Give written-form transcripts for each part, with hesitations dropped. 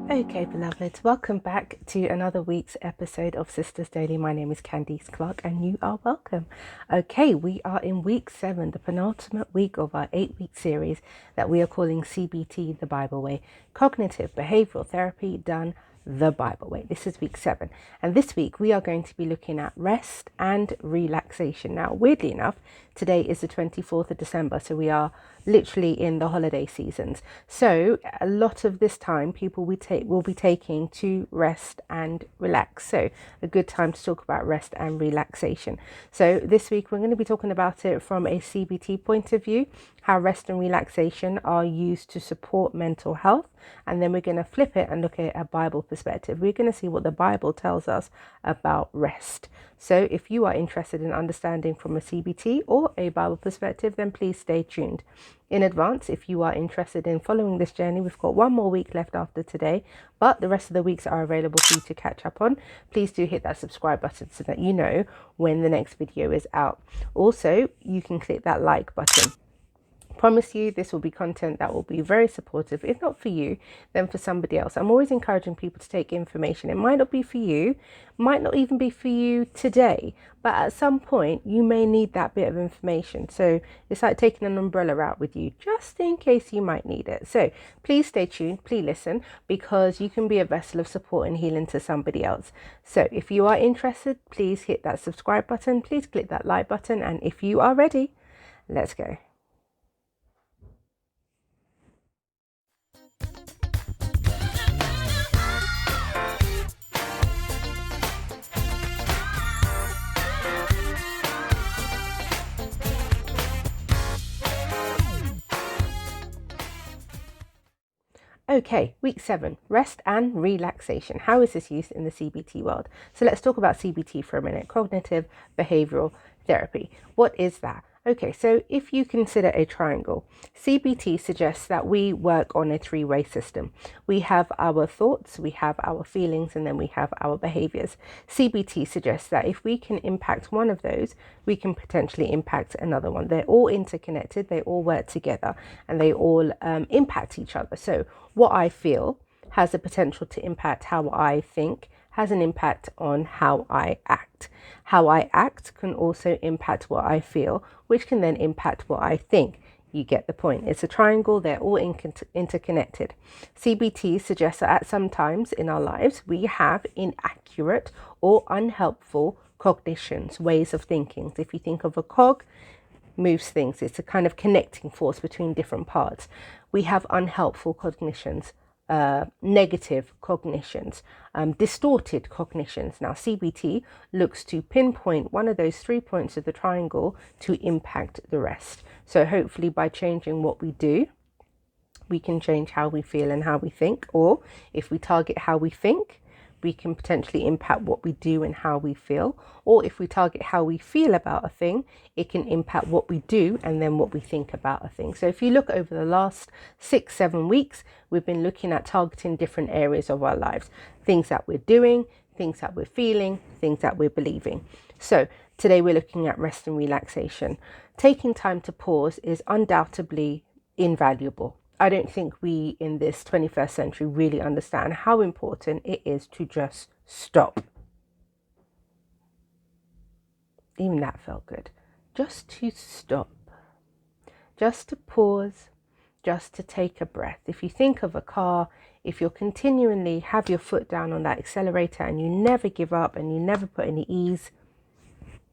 Okay, beloveds, welcome back to another week's episode of Sisters Daily. My name is Candice Clark and you are welcome. Okay, we are in week 7, the penultimate week of our 8-week series that we are calling CBT, the Bible Way, Cognitive Behavioral Therapy Done the Bible Way. This is week 7, and this week we are going to be looking at rest and relaxation. Now, weirdly enough, today is the 24th of December, so we are literally in the holiday seasons. So a lot of this time people will be taking to rest and relax. So a good time to talk about rest and relaxation. So this week we're going to be talking about it from a CBT point of view, how rest and relaxation are used to support mental health. And then we're going to flip it and look at a Bible perspective. We're going to see what the Bible tells us about rest. So if you are interested in understanding from a CBT or a Bible perspective, then please stay tuned. In advance, if you are interested in following this journey, we've got one more week left after today, but the rest of the weeks are available for you to catch up on. Please do hit that subscribe button so that you know when the next video is out. Also, you can click that like button. Promise you this will be content that will be very supportive, if not for you, then for somebody else. I'm always encouraging people to take information. It might not be for you, might not even be for you today, but at some point you may need that bit of information. So it's like taking an umbrella out with you just in case you might need it. So please stay tuned, please listen, because you can be a vessel of support and healing to somebody else. So if you are interested, please hit that subscribe button, please click that like button, and if you are ready, let's go. Okay, week 7, rest and relaxation. How is this used in the CBT world? So let's talk about CBT for a minute, cognitive behavioral therapy. What is that? Okay, so if you consider a triangle, CBT suggests that we work on a three-way system. We have our thoughts, we have our feelings, and then we have our behaviors. CBT suggests that if we can impact one of those, we can potentially impact another one. They're all interconnected, they all work together, and they all impact each other. So what I feel has the potential to impact how I think, has an impact on how I act. How I act can also impact what I feel, which can then impact what I think. You get the point. It's a triangle, they're all interconnected. CBT suggests that at some times in our lives, we have inaccurate or unhelpful cognitions, ways of thinking. If you think of a cog, moves things. It's a kind of connecting force between different parts. We have unhelpful cognitions, negative cognitions, distorted cognitions. Now, CBT looks to pinpoint one of those 3 points of the triangle to impact the rest. So hopefully by changing what we do, we can change how we feel and how we think. Or if we target how we think, we can potentially impact what we do and how we feel. Or if we target how we feel about a thing, it can impact what we do and then what we think about a thing. So if you look over the last 6-7 weeks, we've been looking at targeting different areas of our lives, things that we're doing, things that we're feeling, things that we're believing. So today we're looking at rest and relaxation. Taking time to pause is undoubtedly invaluable. I don't think we in this 21st century really understand how important it is to just stop. Even that felt good. Just to stop. Just to pause. Just to take a breath. If you think of a car, if you're continually have your foot down on that accelerator and you never give up and you never put any ease,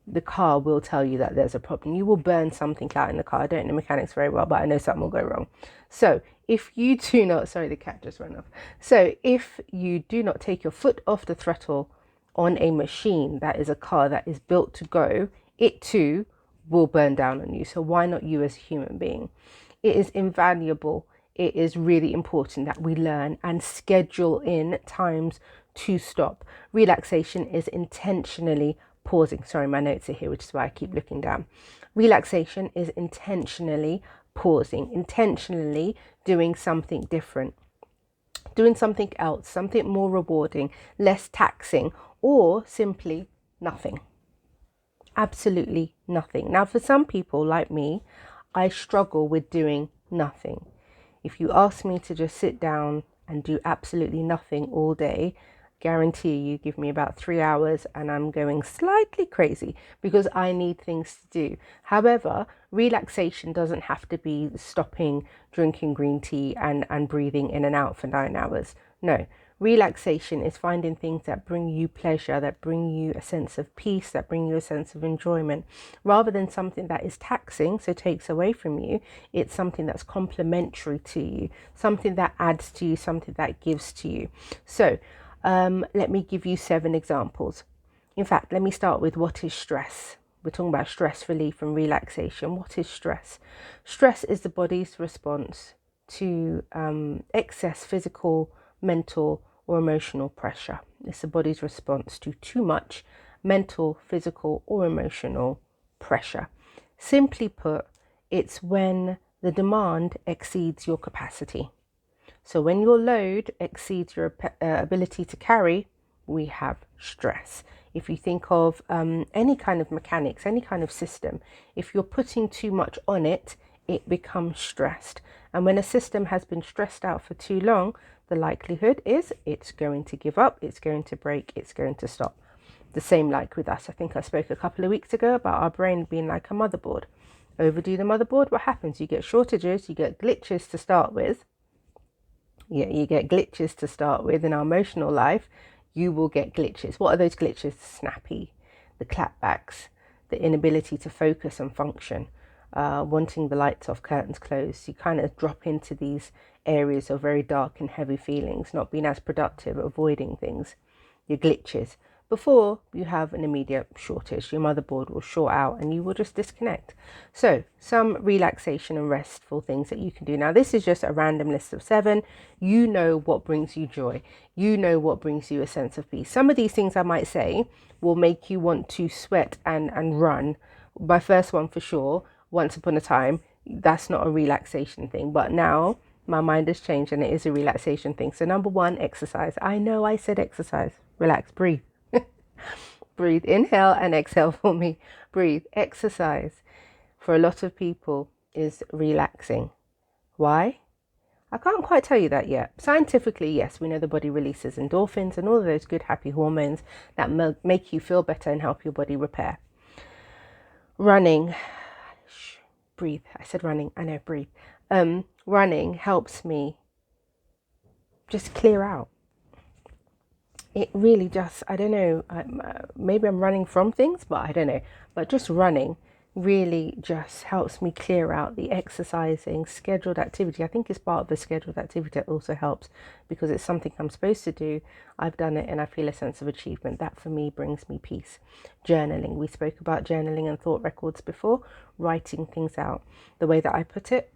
the car will tell you that there's a problem. You will burn something out in the car. I don't know mechanics very well, but I know something will go wrong. So if you do not, sorry, the cat just ran off. So if you do not take your foot off the throttle on a machine that is a car that is built to go, it too will burn down on you. So why not you as a human being? It is invaluable. It is really important that we learn and schedule in times to stop. Relaxation is intentionally pausing. Sorry, my notes are here, which is why I keep looking down. Relaxation is intentionally pausing, intentionally doing something different, doing something else, something more rewarding, less taxing, or simply nothing. Absolutely nothing. Now, for some people like me, I struggle with doing nothing. If you ask me to just sit down and do absolutely nothing all day, guarantee you give me about 3 hours and I'm going slightly crazy because I need things to do. However, relaxation doesn't have to be stopping drinking green tea and breathing in and out for 9 hours. No, relaxation is finding things that bring you pleasure, that bring you a sense of peace, that bring you a sense of enjoyment, rather than something that is taxing, so takes away from you. It's something that's complementary to you, something that adds to you, something that gives to you. So let me give you 7 examples. In fact, let me start with what is stress. We're talking about stress relief and relaxation. What is stress? Stress is the body's response to excess physical, mental, or emotional pressure. It's the body's response to too much mental, physical, or emotional pressure. Simply put, it's when the demand exceeds your capacity. So when your load exceeds your ability to carry, we have stress. If you think of any kind of mechanics, any kind of system, if you're putting too much on it, it becomes stressed. And when a system has been stressed out for too long, the likelihood is it's going to give up, it's going to break, it's going to stop. The same like with us. I think I spoke a couple of weeks ago about our brain being like a motherboard. Overdo the motherboard, what happens? You get shortages, you get glitches to start with. Yeah, you get glitches to start with. In our emotional life, you will get glitches. What are those glitches? Snappy, the clapbacks, the inability to focus and function, wanting the lights off, curtains closed. You kind of drop into these areas of very dark and heavy feelings, not being as productive, avoiding things, your glitches. Before you have an immediate shortage, your motherboard will short out and you will just disconnect. So some relaxation and restful things that you can do. Now, this is just a random list of 7. You know what brings you joy. You know what brings you a sense of peace. Some of these things I might say will make you want to sweat and run. My first one for sure, once upon a time, that's not a relaxation thing. But now my mind has changed and it is a relaxation thing. So number 1, exercise. I know I said exercise. Relax, breathe. Breathe, inhale and exhale for me. Breathe. Exercise for a lot of people is relaxing. Why? I can't quite tell you that yet. Scientifically, yes, we know the body releases endorphins and all of those good happy hormones that make you feel better and help your body repair. Running. Shh, breathe. I said running. I know, breathe. Running helps me just clear out. It really just, I don't know, maybe I'm running from things, but I don't know. But just running really just helps me clear out. The exercising, scheduled activity. I think it's part of the scheduled activity that also helps because it's something I'm supposed to do. I've done it and I feel a sense of achievement. That for me brings me peace. Journaling. We spoke about journaling and thought records before. Writing things out. The way that I put it,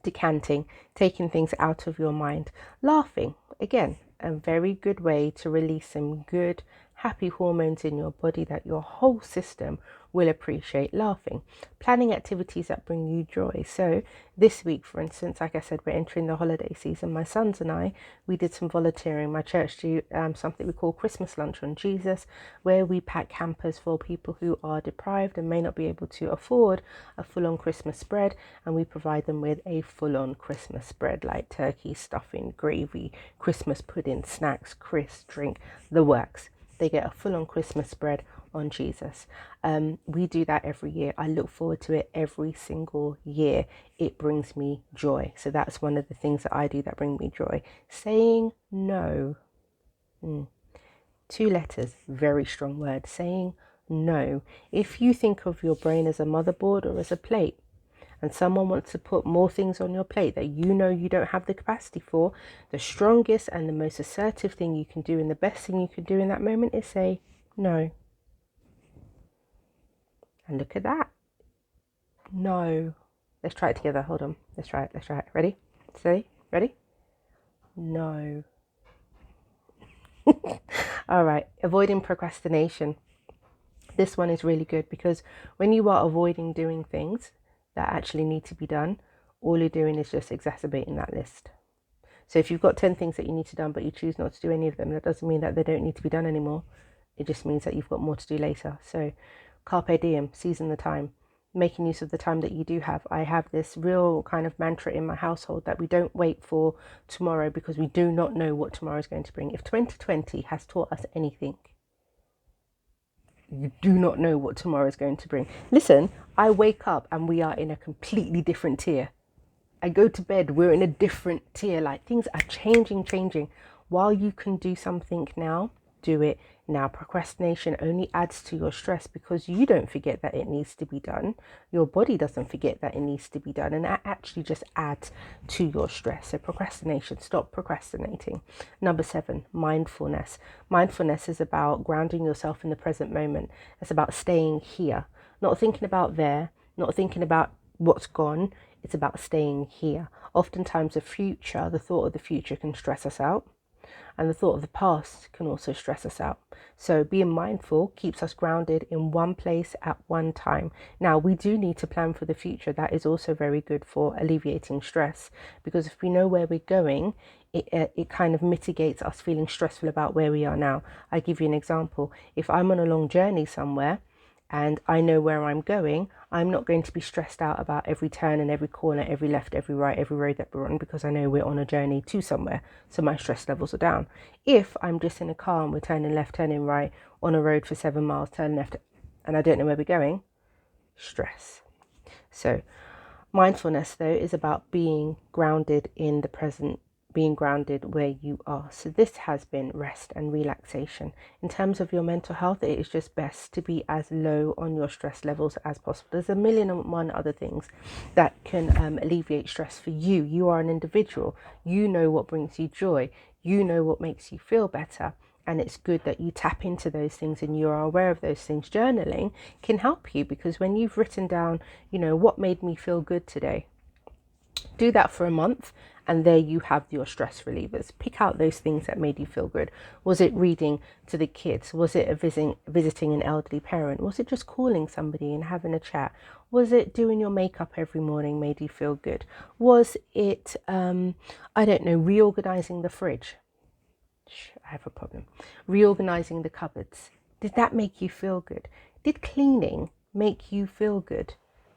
decanting, taking things out of your mind. Laughing. Again, a very good way to release some good happy hormones in your body that your whole system will appreciate. Laughing. Planning activities that bring you joy. So this week, for instance, like I said, we're entering the holiday season. My sons and I, we did some volunteering. My church do something we call Christmas Lunch on Jesus, where we pack hampers for people who are deprived and may not be able to afford a full-on Christmas spread, and we provide them with a full-on Christmas spread like turkey, stuffing, gravy, Christmas pudding, snacks, crisps, drink, the works. They get a full-on Christmas spread on Jesus. We do that every year. I look forward to it every single year. It brings me joy. So that's one of the things that I do that bring me joy. Saying no. 2 letters, very strong word. Saying no. If you think of your brain as a motherboard or as a plate, and someone wants to put more things on your plate that you know you don't have the capacity for, the strongest and the most assertive thing you can do and the best thing you can do in that moment is say no. And look at that. No. Let's try it together. Hold on. Let's try it. Ready? Steady? Ready? No. All right. Avoiding procrastination. This one is really good because when you are avoiding doing things that actually need to be done, all you're doing is just exacerbating that list. So if you've got 10 things that you need to do, but you choose not to do any of them, that doesn't mean that they don't need to be done anymore. It just means that you've got more to do later. So carpe diem, seizing the time. making use of the time that you do have. I have this real kind of mantra in my household that we don't wait for tomorrow because we do not know what tomorrow is going to bring. If 2020 has taught us anything, you do not know what tomorrow is going to bring. Listen, I wake up and we are in a completely different tier. I go to bed, we're in a different tier. Like, things are changing. While you can do something now, do it now. Procrastination only adds to your stress because you don't forget that it needs to be done. Your body doesn't forget that it needs to be done, and that actually just adds to your stress. So procrastination, stop procrastinating. Number 7, mindfulness. Mindfulness is about grounding yourself in the present moment. It's about staying here, not thinking about there, not thinking about what's gone. It's about staying here. Oftentimes the thought of the future can stress us out, and the thought of the past can also stress us out. So being mindful keeps us grounded in one place at one time. Now, we do need to plan for the future. That is also very good for alleviating stress, because if we know where we're going, it kind of mitigates us feeling stressful about where we are now. I give you an example. If I'm on a long journey somewhere and I know where I'm going, I'm not going to be stressed out about every turn and every corner, every left, every right, every road that we're on, because I know we're on a journey to somewhere. So my stress levels are down. If I'm just in a car and we're turning left, turning right on a road for 7 miles, turning left, and I don't know where we're going, stress. So mindfulness, though, is about being grounded in the present, being grounded where you are. So this has been rest and relaxation. In terms of your mental health, it is just best to be as low on your stress levels as possible. There's a million and one other things that can alleviate stress for you. You are an individual. You know what brings you joy. You know what makes you feel better. And it's good that you tap into those things and you are aware of those things. Journaling can help you, because when you've written down, what made me feel good today, do that for a month, and there you have your stress relievers. Pick out those things that made you feel good. Was it reading to the kids? Was it visiting an elderly parent? Was it just calling somebody and having a chat? Was it doing your makeup every morning made you feel good? Was it, reorganizing the fridge? I have a problem. Reorganizing the cupboards. Did that make you feel good? Did cleaning make you feel good?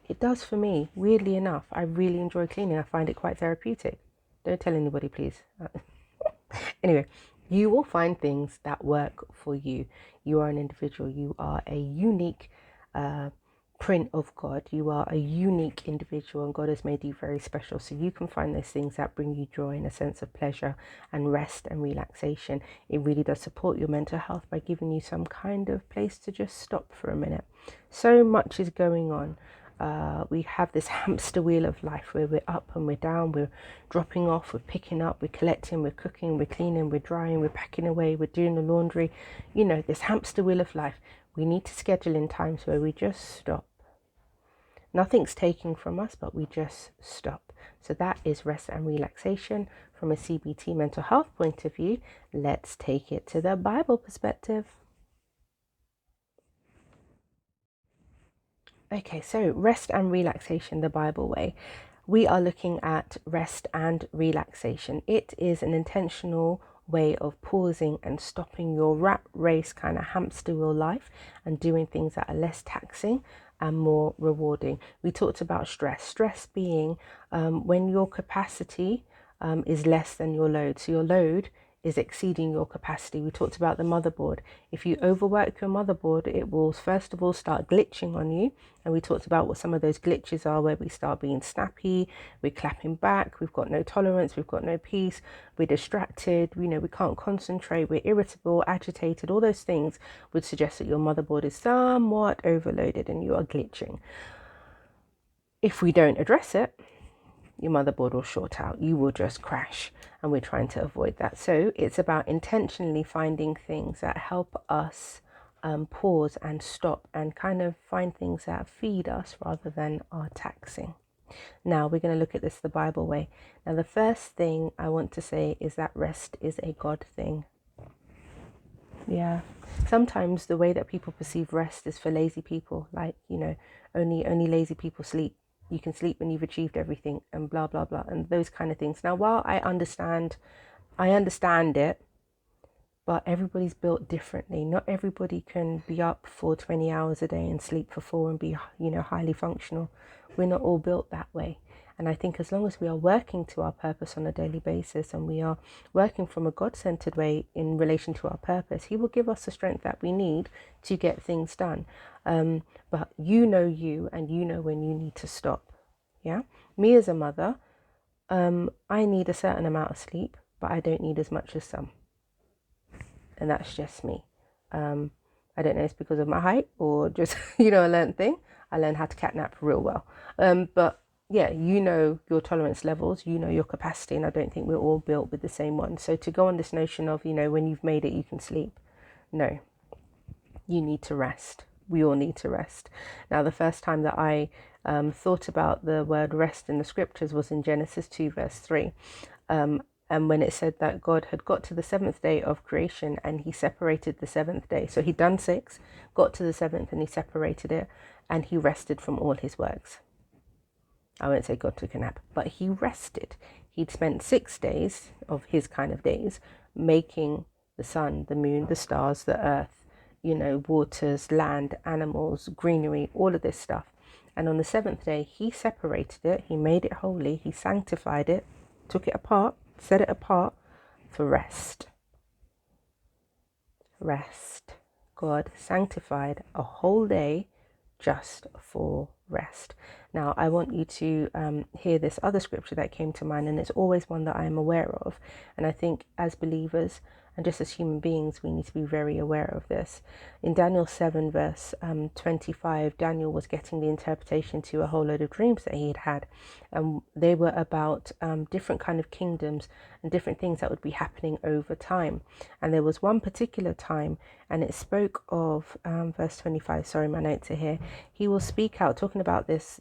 It does for me, weirdly enough. I really enjoy cleaning. I find it quite therapeutic. Don't tell anybody, please. Anyway, you will find things that work for you. You are an individual. You are a unique print of God. You are a unique individual, and God has made you very special. So you can find those things that bring you joy and a sense of pleasure and rest and relaxation. It really does support your mental health by giving you some kind of place to just stop for a minute. So much is going on. We have this hamster wheel of life where we're up and we're down, we're dropping off, we're picking up, we're collecting, we're cooking, we're cleaning, we're drying, we're packing away, we're doing the laundry. This hamster wheel of life. We need to schedule in times where we just stop. Nothing's taken from us, but we just stop. So that is rest and relaxation from a CBT mental health point of view. Let's take it to the Bible perspective. Okay, so rest and relaxation, the Bible way. We are looking at rest and relaxation. It is an intentional way of pausing and stopping your rat race kind of hamster wheel life and doing things that are less taxing and more rewarding. We talked about stress being when your capacity is less than your load. So your load is exceeding your capacity. We talked about the motherboard. If you overwork your motherboard, it will first of all start glitching on you. And we talked about what some of those glitches are, where we start being snappy, we're clapping back, we've got no tolerance, we've got no peace, we're distracted, we can't concentrate, we're irritable, agitated. All those things would suggest that your motherboard is somewhat overloaded and you are glitching. If we don't address it, your motherboard will short out, you will just crash, and we're trying to avoid that. So it's about intentionally finding things that help us pause and stop and kind of find things that feed us rather than are taxing. Now we're going to look at this the Bible way. Now the first thing I want to say is that rest is a God thing. Yeah. Sometimes the way that people perceive rest is for lazy people, like, only lazy people sleep. You can sleep when you've achieved everything and blah, blah, blah, and those kind of things. Now, while I understand it, but everybody's built differently. Not everybody can be up for 20 hours a day and sleep for 4 and be, highly functional. We're not all built that way. And I think as long as we are working to our purpose on a daily basis, and we are working from a God-centered way in relation to our purpose, He will give us the strength that we need to get things done. But you, and you know when you need to stop. Yeah. Me as a mother, I need a certain amount of sleep, but I don't need as much as some. And that's just me. I don't know if it's because of my height or just, a learned thing. I learned how to catnap real well. But yeah, your tolerance levels, your capacity, and I don't think we're all built with the same one. So to go on this notion of, when you've made it, you can sleep. No, you need to rest. We all need to rest. Now, the first time that I thought about the word rest in the scriptures was in Genesis 2, verse 3. And when it said that God had got to the seventh day of creation and He separated the seventh day. So He'd done 6, got to the seventh, and He separated it, and He rested from all His works. I won't say God took a nap, but He rested. He'd spent 6 days of His kind of days making the sun, the moon, the stars, the earth, waters, land, animals, greenery, all of this stuff. And on the seventh day, He separated it. He made it holy. He sanctified it, took it apart, set it apart for rest. Rest. God sanctified a whole day just for rest. Now, I want you to hear this other scripture that came to mind, and it's always one that I am aware of. And I think as believers and just as human beings, we need to be very aware of this. In Daniel 7, verse 25, Daniel was getting the interpretation to a whole load of dreams that he had had. And they were about different kind of kingdoms and different things that would be happening over time. And there was one particular time, and it spoke of verse 25. Sorry, my notes are here. He will speak out, talking about this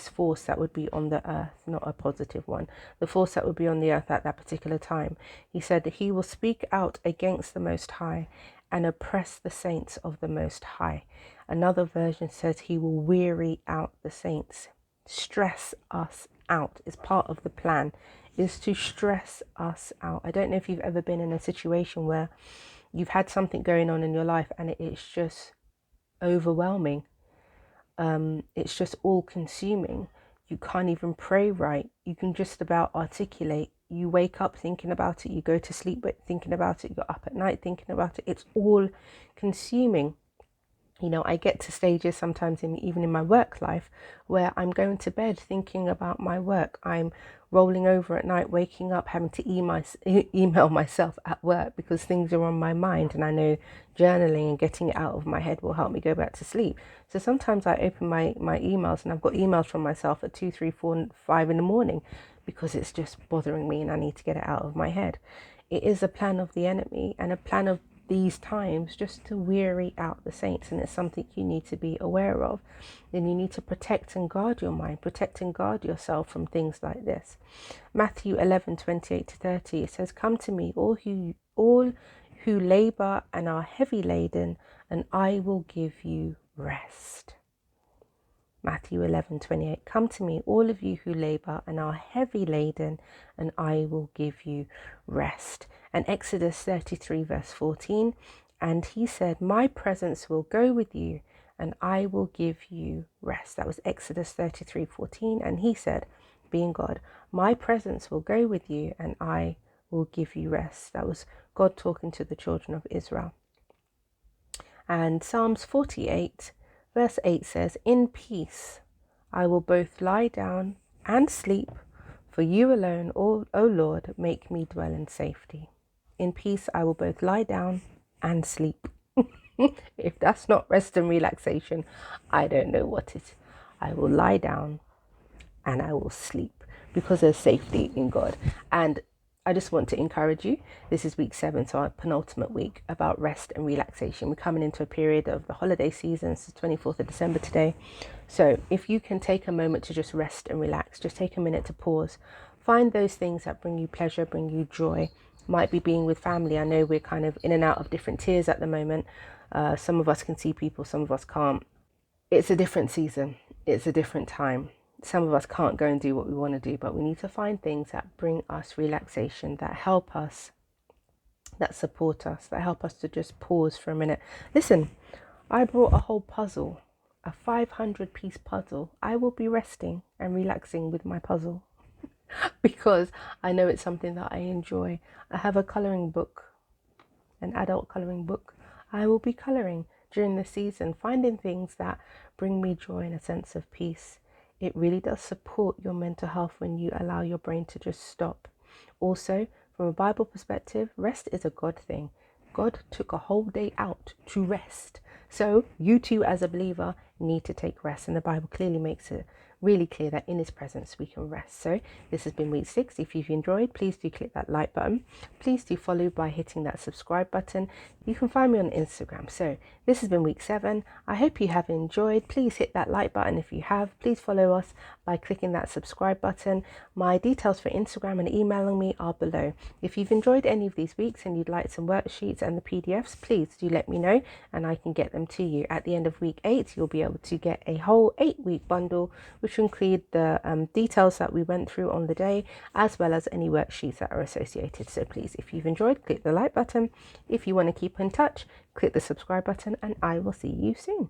force that would be on the earth, not a positive one. The force that would be on the earth at that particular time. He said that He will speak out against the Most High and oppress the saints of the Most High. Another version says He will weary out the saints. Stress us out is part of the plan, is to stress us out. I don't know if you've ever been in a situation where you've had something going on in your life and it's just overwhelming. It's just all consuming. You can't even pray right. You can just about articulate. You wake up thinking about it. You go to sleep thinking about it. You go up at night thinking about it. It's all consuming. I get to stages sometimes even in my work life where I'm going to bed thinking about my work. I'm rolling over at night, waking up, having to email myself at work because things are on my mind, and I know journaling and getting it out of my head will help me go back to sleep. So sometimes I open my emails and I've got emails from myself at 2, 3, 4, 5 in the morning because it's just bothering me and I need to get it out of my head. It is a plan of the enemy and a plan of these times just to weary out the saints, and it's something you need to be aware of. Then you need to protect and guard your mind, protect and guard yourself from things like this. Matthew 11:28-30, it says, "Come to me, all who labor and are heavy laden, and I will give you rest." Matthew 11:28, "Come to me, all of you who labor and are heavy laden, and I will give you rest." And Exodus 33, verse 14, "And He said, my presence will go with you, and I will give you rest." That was Exodus 33:14. And He said, being God, "My presence will go with you, and I will give you rest." That was God talking to the children of Israel. And Psalms 48, verse 8 says, "In peace I will both lie down and sleep, for you alone, O Lord, make me dwell in safety." In peace I will both lie down and sleep. If that's not rest and relaxation, I don't know what is. I will lie down and I will sleep because there's safety in God. And I just want to encourage you. This is week 7, so our penultimate week, about rest and relaxation. We're coming into a period of the holiday season. It's the 24th of December today. So if you can take a moment to just rest and relax, just take a minute to pause. Find those things that bring you pleasure, bring you joy. Might be being with family. I know we're kind of in and out of different tiers at the moment. Some of us can see people, some of us can't. It's a different season. It's a different time. Some of us can't go and do what we want to do, but we need to find things that bring us relaxation, that help us that support us, that help us to just pause for a minute. Listen, I brought a whole puzzle, a 500-piece puzzle. I will be resting and relaxing with my puzzle because I know it's something that I enjoy. I have a colouring book, an adult colouring book. I will be colouring during the season, finding things that bring me joy and a sense of peace. It really does support your mental health when you allow your brain to just stop. Also, from a Bible perspective, rest is a God thing. God took a whole day out to rest. So you too, as a believer, need to take rest. And the Bible clearly makes it really clear that in his presence we can rest. So this has been week 6. If you've enjoyed, please do click that like button. Please do follow by hitting that subscribe button. You can find me on Instagram. So this has been week 7. I hope you have enjoyed. Please hit that like button if you have. Please follow us by clicking that subscribe button. My details for Instagram and emailing me are below. If you've enjoyed any of these weeks and you'd like some worksheets and the PDFs, please do let me know and I can get them to you. At the end of week 8, you'll be able to get a whole 8-week bundle, which will include the details that we went through on the day, as well as any worksheets that are associated. So please, if you've enjoyed, click the like button. If you want to keep in touch, click the subscribe button, and I will see you soon.